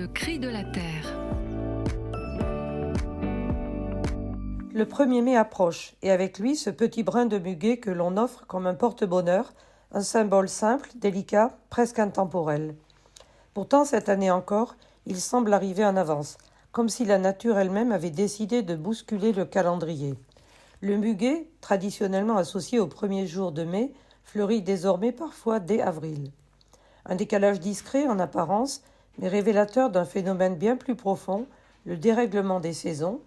Le cri de la terre. Le 1er mai approche, et avec lui ce petit brin de muguet que l'on offre comme un porte-bonheur, un symbole simple, délicat, presque intemporel. Pourtant, cette année encore, il semble arriver en avance, comme si la nature elle-même avait décidé de bousculer le calendrier. Le muguet, traditionnellement associé au premier jour de mai, fleurit désormais parfois dès avril. Un décalage discret en apparence, mais révélateur d'un phénomène bien plus profond, le dérèglement des saisons.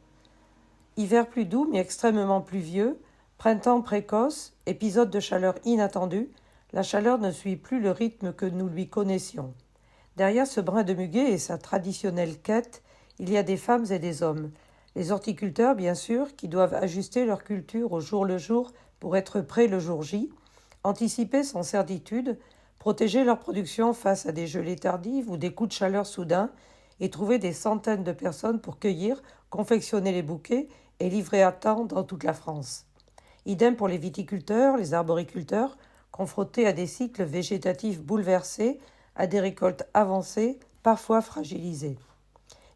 Hiver plus doux mais extrêmement pluvieux, printemps précoce, épisode de chaleur inattendue, la chaleur ne suit plus le rythme que nous lui connaissions. Derrière ce brin de muguet et sa traditionnelle quête, il y a des femmes et des hommes. Les horticulteurs, bien sûr, qui doivent ajuster leur culture au jour le jour pour être prêts le jour J, anticiper sans certitude, protéger leur production face à des gelées tardives ou des coups de chaleur soudains, et trouver des centaines de personnes pour cueillir, confectionner les bouquets et livrer à temps dans toute la France. Idem pour les viticulteurs, les arboriculteurs, confrontés à des cycles végétatifs bouleversés, à des récoltes avancées, parfois fragilisées.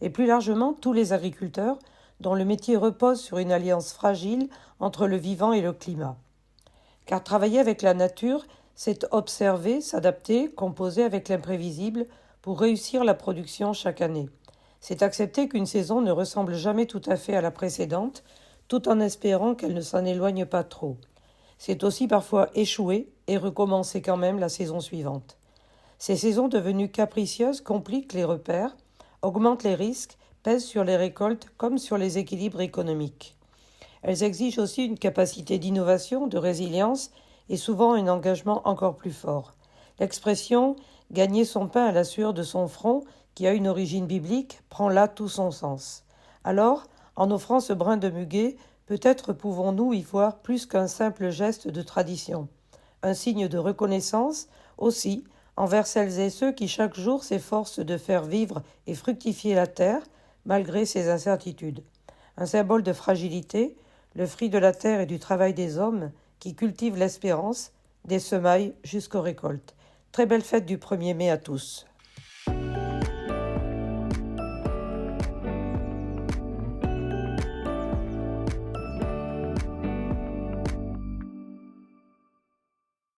Et plus largement, tous les agriculteurs, dont le métier repose sur une alliance fragile entre le vivant et le climat. Car travailler avec la nature, c'est observer, s'adapter, composer avec l'imprévisible pour réussir la production chaque année. C'est accepter qu'une saison ne ressemble jamais tout à fait à la précédente, tout en espérant qu'elle ne s'en éloigne pas trop. C'est aussi parfois échouer et recommencer quand même la saison suivante. Ces saisons devenues capricieuses compliquent les repères, augmentent les risques, pèsent sur les récoltes comme sur les équilibres économiques. Elles exigent aussi une capacité d'innovation, de résilience et souvent un engagement encore plus fort. L'expression « gagner son pain à la sueur de son front », qui a une origine biblique, prend là tout son sens. Alors, en offrant ce brin de muguet, peut-être pouvons-nous y voir plus qu'un simple geste de tradition, un signe de reconnaissance aussi envers celles et ceux qui chaque jour s'efforcent de faire vivre et fructifier la terre malgré ses incertitudes. Un symbole de fragilité, le fruit de la terre et du travail des hommes qui cultivent l'espérance, des semailles jusqu'aux récoltes. Très belle fête du 1er mai à tous.